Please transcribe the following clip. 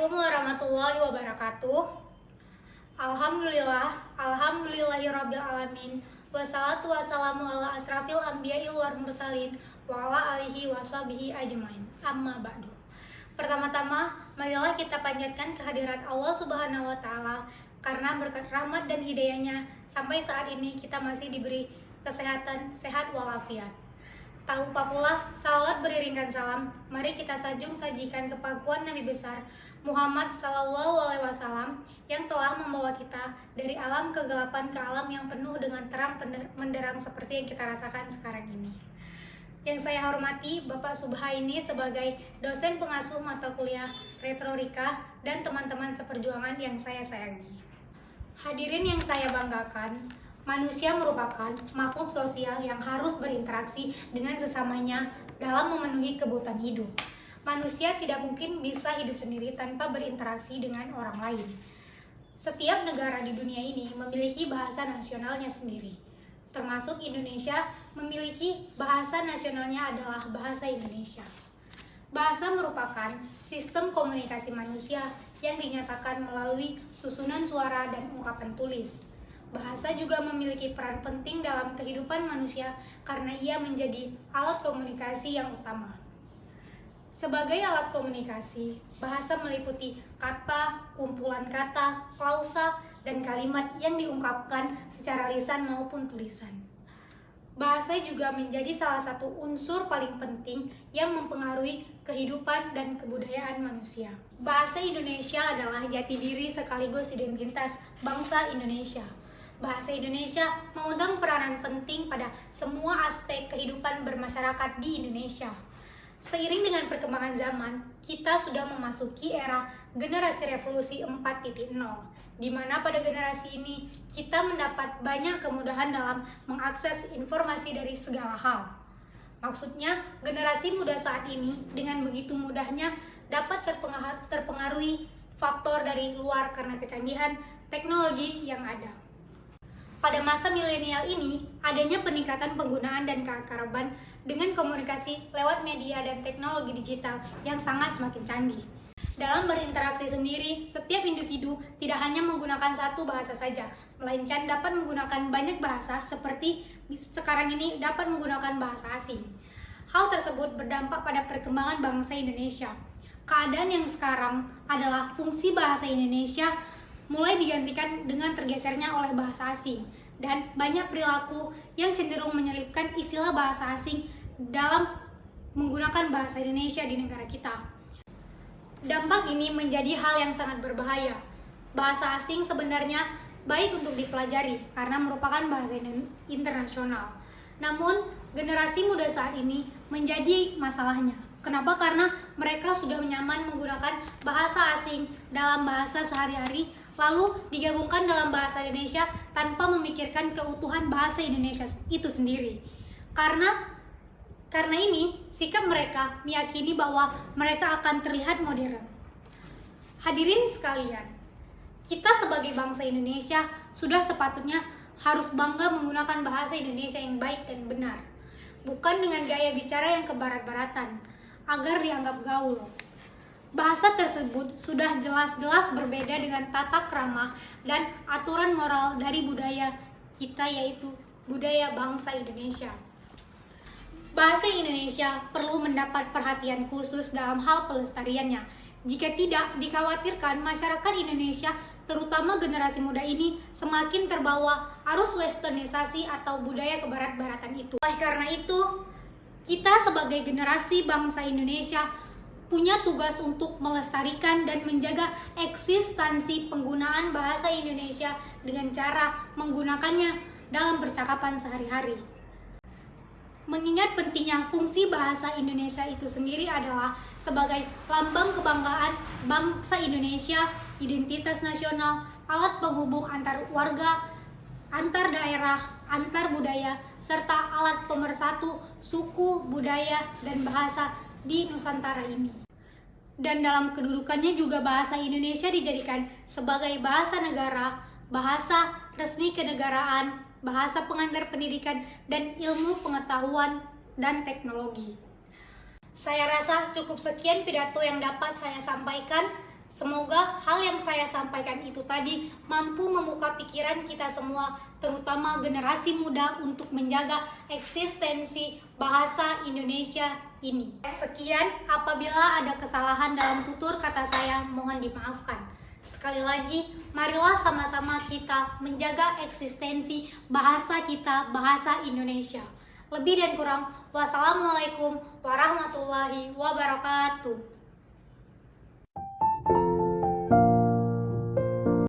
Assalamualaikum warahmatullahi wabarakatuh. Alhamdulillahirabbil alamin. Wassalatu wassalamu ala asrafil anbiya'il wal mursalin wa ala alihi washabihi ajmain. Amma ba'du. Pertama-tama, marilah kita panjatkan kehadirat Allah Subhanahu wa taala karena berkat rahmat dan hidayahnya sampai saat ini kita masih diberi kesehatan, sehat walafiat. Tak lupa pula, salawat beriringkan salam. Mari kita sajikan kepakuan Nabi besar Muhammad SAW yang telah membawa kita dari alam kegelapan ke alam yang penuh dengan terang menderang seperti yang kita rasakan sekarang ini. Yang saya hormati Bapak Subhaini sebagai dosen pengasuh mata kuliah retorika dan teman-teman seperjuangan yang saya sayangi. Hadirin yang saya banggakan, manusia merupakan makhluk sosial yang harus berinteraksi dengan sesamanya dalam memenuhi kebutuhan hidup. Manusia tidak mungkin bisa hidup sendiri tanpa berinteraksi dengan orang lain. Setiap negara di dunia ini memiliki bahasa nasionalnya sendiri. Termasuk Indonesia memiliki bahasa nasionalnya adalah bahasa Indonesia. Bahasa merupakan sistem komunikasi manusia yang dinyatakan melalui susunan suara dan ungkapan tulis. Bahasa juga memiliki peran penting dalam kehidupan manusia karena ia menjadi alat komunikasi yang utama. Sebagai alat komunikasi, bahasa meliputi kata, kumpulan kata, klausa, dan kalimat yang diungkapkan secara lisan maupun tulisan. Bahasa juga menjadi salah satu unsur paling penting yang mempengaruhi kehidupan dan kebudayaan manusia. Bahasa Indonesia adalah jati diri sekaligus identitas bangsa Indonesia. Bahasa Indonesia memegang peranan penting pada semua aspek kehidupan bermasyarakat di Indonesia. Seiring dengan perkembangan zaman, kita sudah memasuki era generasi revolusi 4.0, di mana pada generasi ini kita mendapat banyak kemudahan dalam mengakses informasi dari segala hal. Maksudnya, generasi muda saat ini dengan begitu mudahnya dapat terpengaruhi faktor dari luar karena kecanggihan teknologi yang ada. Pada masa milenial ini, adanya peningkatan penggunaan dan keakraban dengan komunikasi lewat media dan teknologi digital yang sangat semakin canggih. Dalam berinteraksi sendiri, setiap individu tidak hanya menggunakan satu bahasa saja, melainkan dapat menggunakan banyak bahasa seperti sekarang ini dapat menggunakan bahasa asing. Hal tersebut berdampak pada perkembangan bangsa Indonesia. Keadaan yang sekarang adalah fungsi bahasa Indonesia mulai digantikan dengan tergesernya oleh bahasa asing, dan banyak perilaku yang cenderung menyelipkan istilah bahasa asing dalam menggunakan bahasa Indonesia di negara kita. Dampak ini menjadi hal yang sangat berbahaya. Bahasa asing sebenarnya baik untuk dipelajari karena merupakan bahasa internasional. Namun, generasi muda saat ini menjadi masalahnya. Kenapa? Karena mereka sudah nyaman menggunakan bahasa asing dalam bahasa sehari-hari, lalu digabungkan dalam bahasa Indonesia tanpa memikirkan keutuhan bahasa Indonesia itu sendiri. Karena ini, sikap mereka meyakini bahwa mereka akan terlihat modern. Hadirin sekalian, kita sebagai bangsa Indonesia sudah sepatutnya harus bangga menggunakan bahasa Indonesia yang baik dan benar, bukan dengan gaya bicara yang kebarat-baratan, agar dianggap gaul. Bahasa tersebut sudah jelas-jelas berbeda dengan tata krama dan aturan moral dari budaya kita, yaitu budaya bangsa Indonesia. Bahasa Indonesia perlu mendapat perhatian khusus dalam hal pelestariannya. Jika tidak, dikhawatirkan masyarakat Indonesia, terutama generasi muda ini, semakin terbawa arus westernisasi atau budaya kebarat-baratan itu. Oleh karena itu, kita sebagai generasi bangsa Indonesia punya tugas untuk melestarikan dan menjaga eksistensi penggunaan bahasa Indonesia dengan cara menggunakannya dalam percakapan sehari-hari. Mengingat pentingnya fungsi bahasa Indonesia itu sendiri adalah sebagai lambang kebanggaan bangsa Indonesia, identitas nasional, alat penghubung antar warga, antar daerah, antar budaya, serta alat pemersatu suku, budaya, dan bahasa di Nusantara ini. Dan dalam kedudukannya juga bahasa Indonesia dijadikan sebagai bahasa negara, bahasa resmi kenegaraan, bahasa pengantar pendidikan, dan ilmu pengetahuan dan teknologi. Saya rasa cukup sekian pidato yang dapat saya sampaikan. Semoga hal yang saya sampaikan itu tadi mampu membuka pikiran kita semua, terutama generasi muda, untuk menjaga eksistensi bahasa Indonesia ini. Sekian, apabila ada kesalahan dalam tutur kata saya, mohon dimaafkan. Sekali lagi, marilah sama-sama kita menjaga eksistensi bahasa kita, bahasa Indonesia. Lebih dan kurang, wassalamualaikum warahmatullahi wabarakatuh.